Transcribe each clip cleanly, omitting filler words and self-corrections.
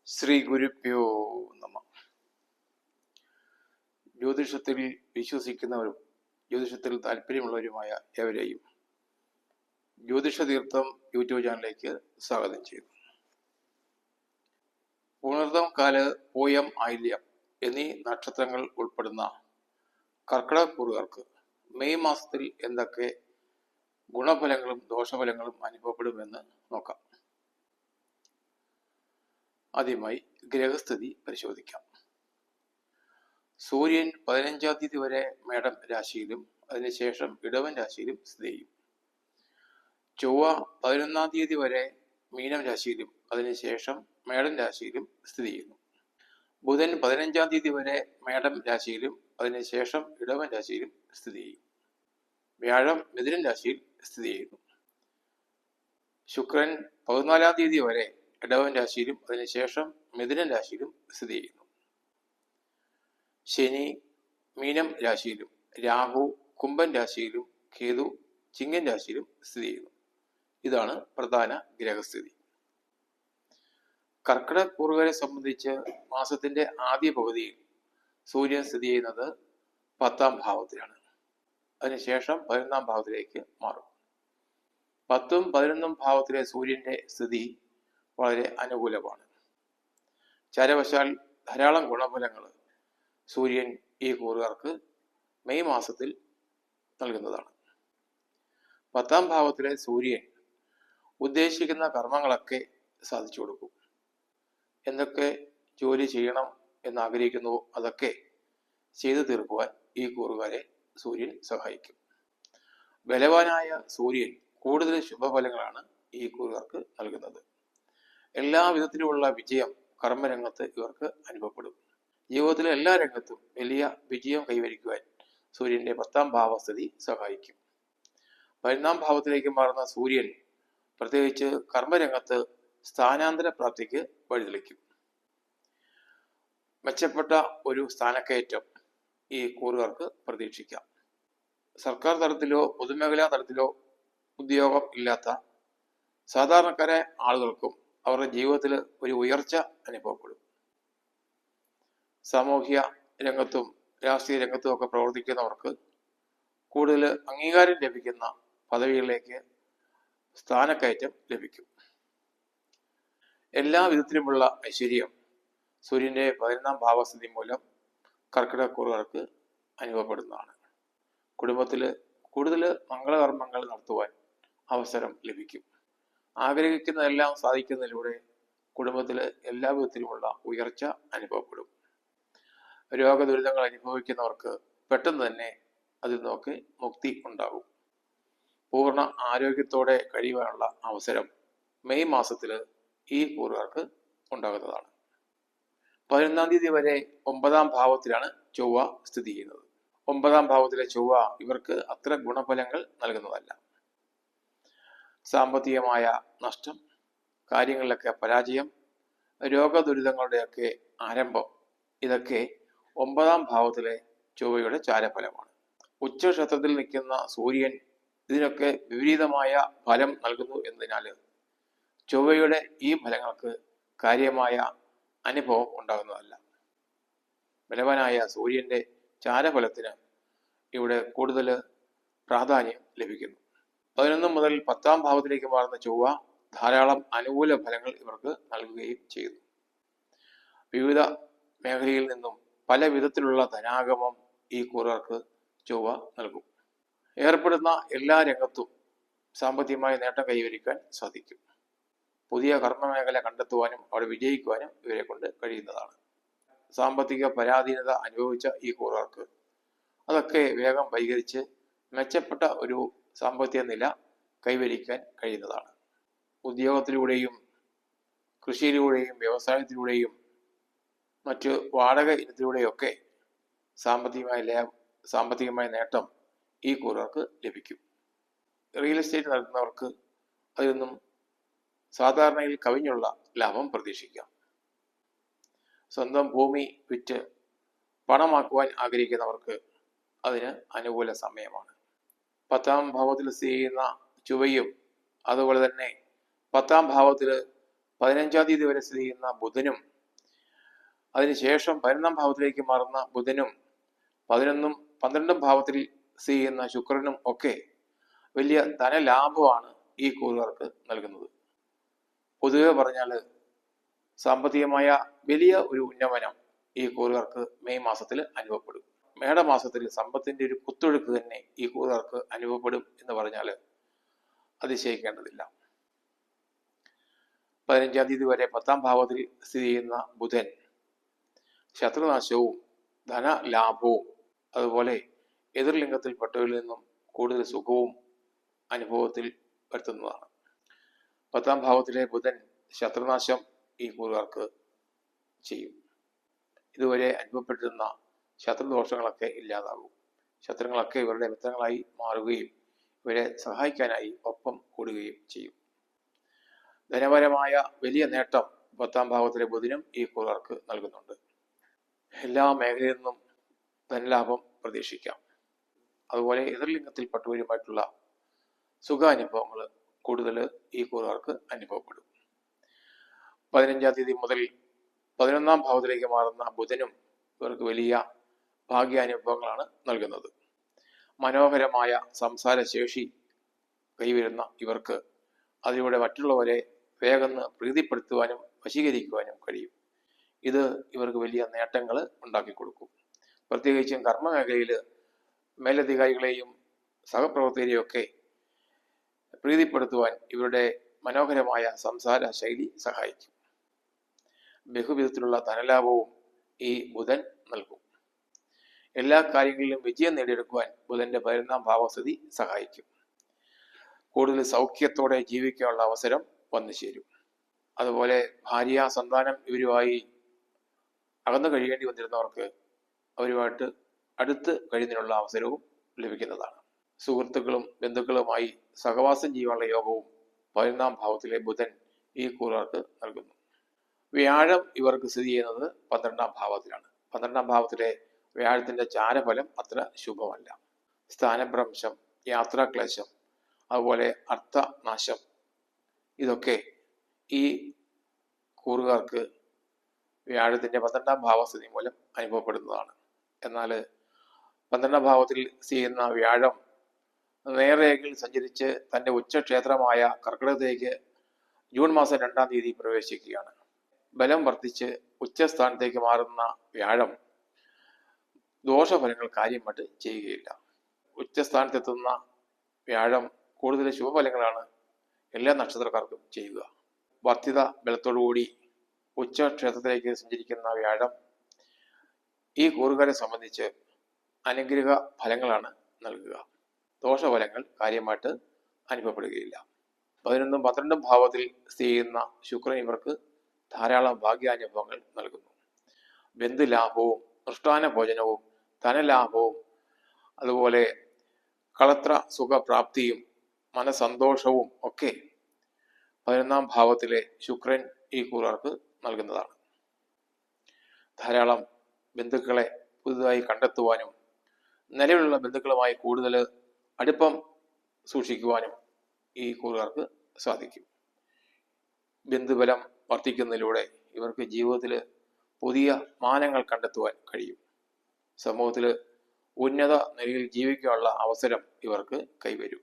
ശ്രീ ഗുരുഭ്യോ നമ. ജ്യോതിഷത്തിൽ വിശ്വസിക്കുന്നവരും ജ്യോതിഷത്തിൽ താല്പര്യമുള്ളവരുമായ ഏവരെയും ജ്യോതിഷ തീർത്ഥം യൂട്യൂബ് ചാനലിലേക്ക് സ്വാഗതം ചെയ്യുന്നു. പുണർതം കാല്, പൂയം, ആയില്യം എന്നീ നക്ഷത്രങ്ങൾ ഉൾപ്പെടുന്ന കർക്കിടകക്കൂറുകാർക്ക് മെയ് മാസത്തിൽ എന്തൊക്കെ ഗുണഫലങ്ങളും ദോഷഫലങ്ങളും അനുഭവപ്പെടുമെന്ന് നോക്കാം. ആദ്യമായി ഗ്രഹസ്ഥിതി പരിശോധിക്കാം. സൂര്യൻ 15-ാം തീയതി വരെ മേടം രാശിയിലും അതിനുശേഷം ഇടവൻ രാശിയിലും സ്ഥിതി ചെയ്യും. ചൊവ്വ 11-ാം തീയതി വരെ മീനം രാശിയിലും അതിനുശേഷം മേടൻ രാശിയിലും സ്ഥിതി ചെയ്യുന്നു. ബുധൻ 15-ാം തീയതി വരെ മേടം രാശിയിലും അതിനുശേഷം ഇടവൻ രാശിയിലും സ്ഥിതി ചെയ്യും. വ്യാഴം മിഥുനൻ രാശിയിൽ സ്ഥിതി ചെയ്യുന്നു. ശുക്രൻ 14-ാം തീയതി വരെ ഇടവൻ രാശിയിലും അതിനുശേഷം മിഥുനൻ രാശിയിലും സ്ഥിതി ചെയ്യുന്നു. ശനി മീനം രാശിയിലും രാഹു കുംഭൻ രാശിയിലും കേതു ചിങ്ങൻ രാശിയിലും സ്ഥിതി ചെയ്യുന്നു. ഇതാണ് പ്രധാന ഗ്രഹസ്ഥിതി. കർക്കിടകക്കൂറുകാരെ സംബന്ധിച്ച് മാസത്തിന്റെ ആദ്യ പകുതിയിൽ സൂര്യൻ സ്ഥിതി ചെയ്യുന്നത് 10-ാം ഭാവത്തിലാണ്. അതിനുശേഷം 11-ാം ഭാവത്തിലേക്ക് മാറും. 10ഉം 11ഉം ഭാവത്തിലെ സൂര്യന്റെ സ്ഥിതി വളരെ അനുകൂലമാണ്. ചാരവശാൽ ധാരാളം ഗുണഫലങ്ങൾ സൂര്യൻ ഈ കൂറുകാർക്ക് മെയ് മാസത്തിൽ നൽകുന്നതാണ്. 10-ാം ഭാവത്തിലെ സൂര്യൻ ഉദ്ദേശിക്കുന്ന കർമ്മങ്ങളൊക്കെ സാധിച്ചു കൊടുക്കും. എന്തൊക്കെ ജോലി ചെയ്യണം എന്നാഗ്രഹിക്കുന്നുവോ അതൊക്കെ ചെയ്തു തീർക്കുവാൻ ഈ കൂറുകാരെ സൂര്യൻ സഹായിക്കും. ബലവാനായ സൂര്യൻ കൂടുതൽ ശുഭഫലങ്ങളാണ് ഈ കൂറുകാർക്ക് നൽകുന്നത്. എല്ലാ വിധത്തിലുമുള്ള വിജയം കർമ്മരംഗത്ത് ഇവർക്ക് അനുഭവപ്പെടും. ജീവിതത്തിലെ എല്ലാ രംഗത്തും വലിയ വിജയം കൈവരിക്കുവാൻ സൂര്യന്റെ 10-ാം ഭാവസ്ഥിതി സഹായിക്കും. 11-ാം ഭാവത്തിലേക്ക് മാറുന്ന സൂര്യൻ പ്രത്യേകിച്ച് കർമ്മരംഗത്ത് സ്ഥാനാന്തര പ്രാപ്തിക്ക് വഴിതെളിക്കും. മെച്ചപ്പെട്ട ഒരു സ്ഥാനക്കയറ്റം ഈ കൂറുകാർക്ക് പ്രതീക്ഷിക്കാം. സർക്കാർ തലത്തിലോ പൊതുമേഖലാ തലത്തിലോ ഉദ്യോഗം ഇല്ലാത്ത സാധാരണക്കാരായ ആളുകൾക്കും അവരുടെ ജീവിതത്തിൽ ഒരു ഉയർച്ച അനുഭവപ്പെടും. സാമൂഹ്യ രംഗത്തും രാഷ്ട്രീയ രംഗത്തും ഒക്കെ പ്രവർത്തിക്കുന്നവർക്ക് കൂടുതൽ അംഗീകാരം ലഭിക്കുന്ന പദവികളിലേക്ക് സ്ഥാനക്കയറ്റം ലഭിക്കും. എല്ലാ വിധത്തിലുമുള്ള ഐശ്വര്യം സൂര്യന്റെ 11-ാം ഭാവസ്ഥിതി മൂലം കർക്കിടകക്കൂറുകാർക്ക് അനുഭവപ്പെടുന്നതാണ്. കുടുംബത്തിൽ കൂടുതൽ മംഗളകർമ്മങ്ങൾ നടത്തുവാൻ അവസരം ലഭിക്കും. ആഗ്രഹിക്കുന്നതെല്ലാം സാധിക്കുന്നതിലൂടെ കുടുംബത്തിൽ എല്ലാ വിധത്തിലുമുള്ള ഉയർച്ച അനുഭവപ്പെടും. രോഗദുരിതങ്ങൾ അനുഭവിക്കുന്നവർക്ക് പെട്ടെന്ന് തന്നെ അതിൽ നിന്നൊക്കെ മുക്തി ഉണ്ടാകും. പൂർണ്ണ ആരോഗ്യത്തോടെ കഴിയുവാനുള്ള അവസരം മെയ് മാസത്തിൽ ഈ കൂറുകാർക്ക് ഉണ്ടാകുന്നതാണ്. 11-ാം തീയതി വരെ 9-ാം ഭാവത്തിലാണ് ചൊവ്വ സ്ഥിതി ചെയ്യുന്നത്. 9-ാം ഭാവത്തിലെ ചൊവ്വ ഇവർക്ക് അത്ര ഗുണഫലങ്ങൾ നൽകുന്നതല്ല. സാമ്പത്തികമായ നഷ്ടം, കാര്യങ്ങളിലൊക്കെ പരാജയം, രോഗദുരിതങ്ങളുടെയൊക്കെ ആരംഭം, ഇതൊക്കെ 9-ാം ഭാവത്തിലെ ചൊവ്വയുടെ ചാരഫലമാണ്. ഉച്ചക്ഷേത്രത്തിൽ നിൽക്കുന്ന സൂര്യൻ ഇതിനൊക്കെ വിപരീതമായ ഫലം നൽകുന്നു എന്നതിനാൽ ചൊവ്വയുടെ ഈ ഫലങ്ങൾക്ക് കാര്യമായ അനുഭവം ഉണ്ടാകുന്നതല്ല. ബലവാനായ സൂര്യന്റെ ചാരഫലത്തിന് ഇവിടെ കൂടുതൽ പ്രാധാന്യം ലഭിക്കുന്നു. 11 മുതൽ 10-ാം ഭാവത്തിലേക്ക് മാറുന്ന ചൊവ്വ ധാരാളം അനുകൂല ഫലങ്ങൾ ഇവർക്ക് നൽകുകയും ചെയ്യുന്നു. വിവിധ മേഖലയിൽ നിന്നും പല വിധത്തിലുള്ള ധനാഗമം ഈ കൂറുകാർക്ക് ചൊവ്വ നൽകും. ഏർപ്പെടുന്ന എല്ലാ രംഗത്തും സാമ്പത്തികമായ നേട്ടം കൈവരിക്കാൻ സാധിക്കും. പുതിയ കർമ്മമേഖല കണ്ടെത്തുവാനും അവിടെ വിജയിക്കുവാനും ഇവരെ കൊണ്ട് കഴിയുന്നതാണ്. സാമ്പത്തിക പരാധീനത അനുഭവിച്ച ഈ കൂറുകാർക്ക് അതൊക്കെ വേഗം പരിഹരിച്ച് മെച്ചപ്പെട്ട ഒരു സാമ്പത്തിക നില കൈവരിക്കാൻ കഴിയുന്നതാണ്. ഉദ്യോഗത്തിലൂടെയും കൃഷിയിലൂടെയും വ്യവസായത്തിലൂടെയും മറ്റ് വാടക ഇനത്തിലൂടെയൊക്കെ സാമ്പത്തികമായ നേട്ടം ഈ കൂറുകാർക്ക് ലഭിക്കും. റിയൽ എസ്റ്റേറ്റ് നടത്തുന്നവർക്ക് അതിൽ നിന്നും സാധാരണയിൽ കവിഞ്ഞുള്ള ലാഭം പ്രതീക്ഷിക്കാം. സ്വന്തം ഭൂമി വിറ്റ് പണമാക്കുവാൻ ആഗ്രഹിക്കുന്നവർക്ക് അതിന് അനുകൂല സമയമാണ്. 10-ാം ഭാവത്തിൽ സ്ഥിതി ചെയ്യുന്ന ചൊവ്വയും അതുപോലെ തന്നെ 10-ാം ഭാവത്തിൽ 15-ാം തീയതി വരെ സ്ഥിതി ചെയ്യുന്ന ബുധനും അതിനുശേഷം 11-ാം ഭാവത്തിലേക്ക് മാറുന്ന ബുധനും 11-ഉം 12-ഉം ഭാവത്തിൽ സ്ഥിതി ചെയ്യുന്ന ശുക്രനും ഒക്കെ വലിയ ധനലാഭമാണ് ഈ കൂറുകാർക്ക് നൽകുന്നത്. പൊതുവെ പറഞ്ഞാൽ സാമ്പത്തികമായ വലിയ ഒരു ഉന്നമനം ഈ കൂറുകാർക്ക് മെയ് മാസത്തിൽ അനുഭവപ്പെടും. മേടമാസത്തിൽ സമ്പത്തിന്റെ ഒരു കുത്തൊഴുക്ക് തന്നെ ഈ കൂറുകാർക്ക് അനുഭവപ്പെടും എന്ന് പറഞ്ഞാൽ അതിശയിക്കേണ്ടതില്ല. 15-ാം തീയതി വരെ 10-ാം ഭാവത്തിൽ സ്ഥിതി ചെയ്യുന്ന ബുധൻ ശത്രുനാശവും ധനലാഭവും അതുപോലെ എതിർലിംഗത്തിൽപ്പെട്ടവരിൽ നിന്നും കൂടുതൽ സുഖവും അനുഭവത്തിൽ വരുത്തുന്നതാണ്. 10-ാം ഭാവത്തിലെ ബുധൻ ശത്രുനാശം ഈ കൂറുകാർക്ക് ചെയ്യും. ഇതുവരെ അനുഭവപ്പെട്ടിരുന്ന ശത്രുദോഷങ്ങളൊക്കെ ഇല്ലാതാകും. ശത്രുക്കളൊക്കെ ഇവരുടെ മിത്രങ്ങളായി മാറുകയും ഇവരെ സഹായിക്കാനായി ഒപ്പം കൂടുകയും ചെയ്യും. ധനപരമായ വലിയ നേട്ടം 10-ാം ഭാവത്തിലെ ബുധനും ഈ കൂറുകാർക്ക് നൽകുന്നുണ്ട്. എല്ലാ മേഖലയിൽ നിന്നും ധനലാഭം പ്രതീക്ഷിക്കാം. അതുപോലെ എതിർലിംഗത്തിൽപ്പെട്ടവരുമായിട്ടുള്ള സുഖാനുഭവങ്ങൾ കൂടുതൽ ഈ കൂറുകാർക്ക് അനുഭവപ്പെടും. 15-ാം തീയതി മുതൽ 11-ാം ഭാവത്തിലേക്ക് മാറുന്ന ബുധനും ഇവർക്ക് വലിയ ഭാഗ്യാനുഭവങ്ങളാണ് നൽകുന്നത്. മനോഹരമായ സംസാര ശേഷി കൈവരുന്ന ഇവർക്ക് അതിലൂടെ മറ്റുള്ളവരെ വേഗം പ്രീതിപ്പെടുത്തുവാനും വശീകരിക്കുവാനും കഴിയും. ഇത് ഇവർക്ക് വലിയ നേട്ടങ്ങൾ ഉണ്ടാക്കി കൊടുക്കും. പ്രത്യേകിച്ചും കർമ്മമേഖലയിൽ മേലധികാരികളെയും സഹപ്രവർത്തകരെയും ഒക്കെ പ്രീതിപ്പെടുത്തുവാൻ ഇവരുടെ മനോഹരമായ സംസാര ശൈലി സഹായിക്കും. ബഹുവിധത്തിലുള്ള ധനലാഭവും ഈ ബുധൻ നൽകും. എല്ലാ കാര്യങ്ങളിലും വിജയം നേടിയെടുക്കുവാൻ ബുധന്റെ 11-ാം ഭാവസ്ഥിതി സഹായിക്കും. കൂടുതൽ സൗഖ്യത്തോടെ ജീവിക്കാനുള്ള അവസരം വന്നു ചേരും. അതുപോലെ ഭാര്യ സന്താനം ഇവരുമായി അകന്നു കഴിയേണ്ടി വന്നിരുന്നവർക്ക് അവരുമായിട്ട് അടുത്ത് കഴിയുന്നതിനുള്ള അവസരവും ലഭിക്കുന്നതാണ്. സുഹൃത്തുക്കളും ബന്ധുക്കളുമായി സഹവാസം ചെയ്യാനുള്ള യോഗവും 11-ാം ഭാവത്തിലെ ബുധൻ ഈ കൂറുകാർക്ക് നൽകുന്നു. വ്യാഴം ഇവർക്ക് സ്ഥിതി ചെയ്യുന്നത് 12-ാം ഭാവത്തിലാണ്. 12-ാം ഭാവത്തിലെ വ്യാഴത്തിന്റെ ചാരഫലം അത്ര ശുഭമല്ല. സ്ഥാനഭ്രംശം, യാത്രാക്ലേശം, അതുപോലെ അർത്ഥനാശം ഇതൊക്കെ ഈ കൂറുകാർക്ക് വ്യാഴത്തിന്റെ 12-ാം ഭാവസ്ഥിതി മൂലം അനുഭവപ്പെടുന്നതാണ്. എന്നാൽ 12-ാം ഭാവത്തിൽ സ്ഥിതി ചെയ്യുന്ന വ്യാഴം നേർരേഖയിൽ സഞ്ചരിച്ച് തന്റെ ഉച്ചക്ഷേത്രമായ കർക്കിടകത്തിലേക്ക് ജൂൺ മാസം 2-ാം തീയതി പ്രവേശിക്കുകയാണ്. ബലം വർദ്ധിച്ച് ഉച്ചസ്ഥാനത്തേക്ക് മാറുന്ന വ്യാഴം ദോഷഫലങ്ങൾ കാര്യമായിട്ട് ചെയ്യുകയില്ല. ഉച്ചസ്ഥാനത്തെത്തുന്ന വ്യാഴം കൂടുതൽ ശുഭഫലങ്ങളാണ് എല്ലാ നക്ഷത്രക്കാർക്കും ചെയ്യുക. വർദ്ധിത ബലത്തോടുകൂടി ഉച്ചക്ഷേത്രത്തിലേക്ക് സഞ്ചരിക്കുന്ന വ്യാഴം ഈ കൂറുകാരെ സംബന്ധിച്ച് അനുഗ്രഹ ഫലങ്ങളാണ് നൽകുക. ദോഷഫലങ്ങൾ കാര്യമായിട്ട് അനുഭവപ്പെടുകയില്ല. 11-ഉം 12-ഉം ഭാവത്തിൽ സ്ഥിതി ചെയ്യുന്ന ശുക്രൻ ഇവർക്ക് ധാരാളം ഭാഗ്യാനുഭവങ്ങൾ നൽകുന്നു. ബന്ധുലാഭവും മൃഷ്ടാന ഭോജനവും ധനലാഭവും അതുപോലെ കളത്ര സുഖപ്രാപ്തിയും മനസന്തോഷവും ഒക്കെ 11-ാം ഭാവത്തിലെ ശുക്രൻ ഈ കൂറുകാർക്ക് നൽകുന്നതാണ്. ധാരാളം ബന്ധുക്കളെ പുതുതായി കണ്ടെത്തുവാനും നിലവിലുള്ള ബന്ധുക്കളുമായി കൂടുതൽ അടുപ്പം സൂക്ഷിക്കുവാനും ഈ കൂറുകാർക്ക് സാധിക്കും. ബന്ധുബലം വർദ്ധിക്കുന്നതിലൂടെ ഇവർക്ക് ജീവിതത്തിൽ പുതിയ മാനങ്ങൾ കണ്ടെത്തുവാൻ കഴിയും. സമൂഹത്തിൽ ഉന്നത നിലയിൽ ജീവിക്കാനുള്ള അവസരം ഇവർക്ക് കൈവരും.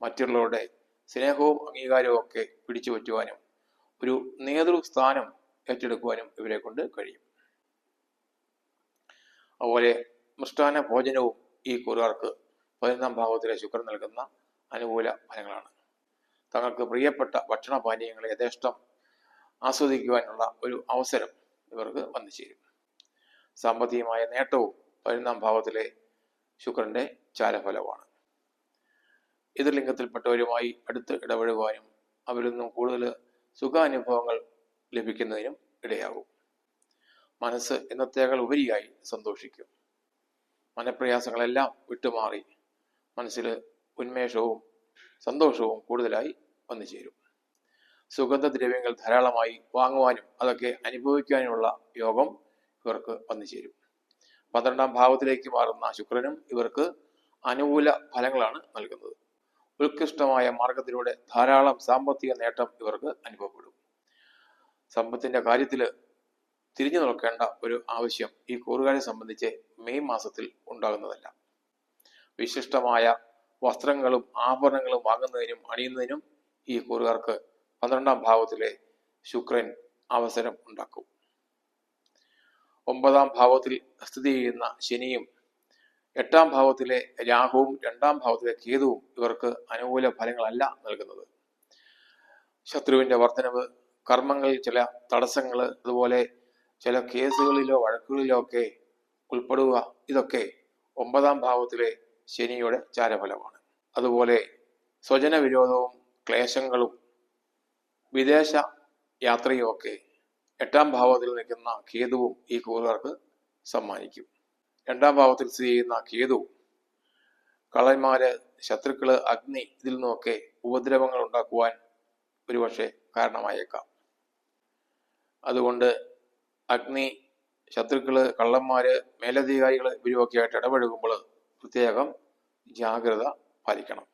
മറ്റുള്ളവരുടെ സ്നേഹവും അംഗീകാരവും ഒക്കെ പിടിച്ചു പറ്റുവാനും ഒരു നേതൃസ്ഥാനം ഏറ്റെടുക്കുവാനും ഇവരെ കൊണ്ട് കഴിയും. അതുപോലെ മൃഷ്ടാന ഭോജനവും ഈ കൂറുകാർക്ക് 11-ാം ഭാവത്തിലെ ശുക്രൻ നൽകുന്ന അനുകൂല ഫലങ്ങളാണ്. തങ്ങൾക്ക് പ്രിയപ്പെട്ട ഭക്ഷണപാനീയങ്ങളെ യഥേഷ്ടം ആസ്വദിക്കുവാനുള്ള ഒരു അവസരം ഇവർക്ക് വന്നു ചേരും. സാമ്പത്തികമായ നേട്ടവും 11-ാം ഭാവത്തിലെ ശുക്രന്റെ ചാരഫലമാണ്. എതിർലിംഗത്തിൽപ്പെട്ടവരുമായി അടുത്ത് ഇടപഴകുവാനും അവരിൽ നിന്നും കൂടുതൽ സുഖാനുഭവങ്ങൾ ലഭിക്കുന്നതിനും ഇടയാകും. മനസ്സ് എന്നത്തേക്കാൾ ഉപരിയായി സന്തോഷിക്കും. മനപ്രയാസങ്ങളെല്ലാം വിട്ടുമാറി മനസ്സിൽ ഉന്മേഷവും സന്തോഷവും കൂടുതലായി വന്നു ചേരും. സുഗന്ധദ്രവ്യങ്ങൾ ധാരാളമായി വാങ്ങുവാനും അതൊക്കെ അനുഭവിക്കാനുമുള്ള യോഗം ഇവർക്ക് വന്നു ചേരും. 12-ാം ഭാവത്തിലേക്ക് മാറുന്ന ശുക്രനും ഇവർക്ക് അനുകൂല ഫലങ്ങളാണ് നൽകുന്നത്. ഉത്കൃഷ്ടമായ മാർഗത്തിലൂടെ ധാരാളം സാമ്പത്തിക നേട്ടം ഇവർക്ക് അനുഭവപ്പെടും. സമ്പത്തിന്റെ കാര്യത്തിൽ തിരിഞ്ഞു നോക്കേണ്ട ഒരു ആവശ്യം ഈ കൂറുകാരെ സംബന്ധിച്ച് മെയ് മാസത്തിൽ ഉണ്ടാകുന്നതല്ല. വിശിഷ്ടമായ വസ്ത്രങ്ങളും ആഭരണങ്ങളും വാങ്ങുന്നതിനും അണിയുന്നതിനും ഈ കൂറുകാർക്ക് 12ാം ഭാവത്തിലെ ശുക്രൻ അവസരം ഉണ്ടാക്കും. 9ാം ഭാവത്തിൽ സ്ഥിതി ചെയ്യുന്ന ശനിയും 8ാം ഭാവത്തിലെ രാഹുവും 2ാം ഭാവത്തിലെ കേതുവും ഇവർക്ക് അനുകൂല ഫലങ്ങളല്ല നൽകുന്നത്. ശത്രുവിന്റെ വർധനവ്, കർമ്മങ്ങളിൽ ചില തടസ്സങ്ങൾ, അതുപോലെ ചില കേസുകളിലോ വഴക്കുകളിലോ ഒക്കെ ഉൾപ്പെടുക, ഇതൊക്കെ 9ാം ഭാവത്തിലെ ശനിയുടെ ചാരഫലമാണ്. അതുപോലെ സ്വജന വിരോധവും ക്ലേശങ്ങളും വിദേശ യാത്രയും ഒക്കെ 8ാം ഭാവത്തിൽ നിൽക്കുന്ന കേതുവും ഈ കൂറുകാർക്ക് സമ്മാനിക്കും. 2ാം ഭാവത്തിൽ സ്ഥിതി ചെയ്യുന്ന കേതു കള്ളന്മാര്, ശത്രുക്കള്, അഗ്നി, ഇതിൽ നിന്നൊക്കെ ഉപദ്രവങ്ങൾ ഉണ്ടാക്കുവാൻ ഒരുപക്ഷെ കാരണമായേക്കാം. അതുകൊണ്ട് അഗ്നി, ശത്രുക്കള്, കള്ളന്മാര്, മേലധികാരികൾ ഇവരുമൊക്കെ ആയിട്ട് ഇടപഴകുമ്പോൾ പ്രത്യേകം ജാഗ്രത പാലിക്കണം.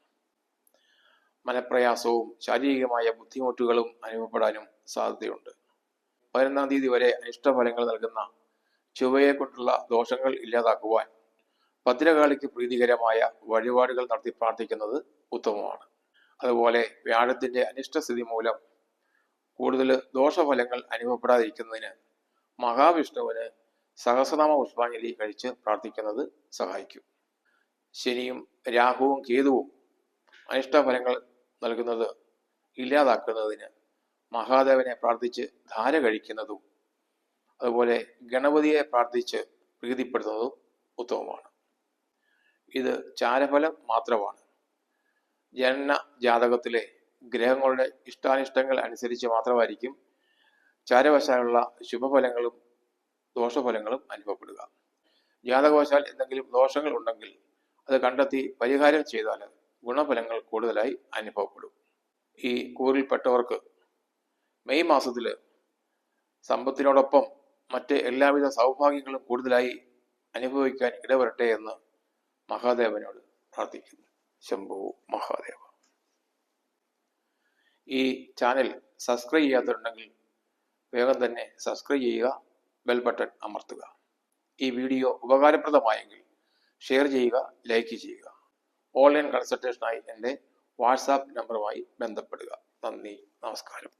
മനപ്രയാസവും ശാരീരികമായ ബുദ്ധിമുട്ടുകളും അനുഭവപ്പെടാനും സാധ്യതയുണ്ട്. 11ാം തീയതി വരെ അനിഷ്ടഫലങ്ങൾ നൽകുന്ന ചൊവ്വയെ കൊണ്ടുള്ള ദോഷങ്ങൾ ഇല്ലാതാക്കുവാൻ ഭദ്രകാളിക്ക് പ്രീതികരമായ വഴിപാടുകൾ നടത്തി പ്രാർത്ഥിക്കുന്നത് ഉത്തമമാണ്. അതുപോലെ വ്യാഴത്തിന്റെ അനിഷ്ടസ്ഥിതി മൂലം കൂടുതൽ ദോഷഫലങ്ങൾ അനുഭവപ്പെടാതിരിക്കുന്നതിന് മഹാവിഷ്ണുവിന് സഹസ്രനാമ പുഷ്പാഞ്ജലി കഴിച്ച് പ്രാർത്ഥിക്കുന്നത് സഹായിക്കും. ശനിയും രാഹുവും കേതുവും അനിഷ്ടഫലങ്ങൾ നൽകുന്നത് ഇല്ലാതാക്കുന്നതിന് മഹാദേവനെ പ്രാർത്ഥിച്ച് ധാര കഴിക്കുന്നതും അതുപോലെ ഗണപതിയെ പ്രാർത്ഥിച്ച് പ്രീതിപ്പെടുത്തുന്നതും ഉത്തമമാണ്. ഇത് ചാരഫലം മാത്രമാണ്. ജനന ജാതകത്തിലെ ഗ്രഹങ്ങളുടെ ഇഷ്ടാനിഷ്ടങ്ങൾ അനുസരിച്ച് മാത്രമായിരിക്കും ചാരവശാലുള്ള ശുഭഫലങ്ങളും ദോഷഫലങ്ങളും അനുഭവപ്പെടുക. ജാതകവശാൽ എന്തെങ്കിലും ദോഷങ്ങൾ ഉണ്ടെങ്കിൽ അത് കണ്ടെത്തി പരിഹാരം ചെയ്താൽ ഗുണഫലങ്ങൾ കൂടുതലായി അനുഭവപ്പെടും. ഈ കൂറിൽപ്പെട്ടവർക്ക് മെയ് മാസത്തിൽ സമ്പത്തിനോടൊപ്പം മറ്റ് എല്ലാവിധ സൗഭാഗ്യങ്ങളും കൂടുതലായി അനുഭവിക്കാൻ ഇടവരട്ടെ എന്ന് മഹാദേവനോട് പ്രാർത്ഥിക്കുന്നു. ശംഭോ മഹാദേവ. ഈ ചാനൽ സബ്സ്ക്രൈബ് ചെയ്യാത്തവരുണ്ടെങ്കിൽ വേഗം തന്നെ സബ്സ്ക്രൈബ് ചെയ്യുക, ബെൽ ബട്ടൺ അമർത്തുക. ഈ വീഡിയോ ഉപകാരപ്രദമായെങ്കിൽ ഷെയർ ചെയ്യുക, ലൈക്ക് ചെയ്യുക. ഓൺലൈൻ കൺസൾട്ടേഷനായി എൻ്റെ വാട്സാപ്പ് നമ്പറുമായി ബന്ധപ്പെടുക. നന്ദി, നമസ്കാരം.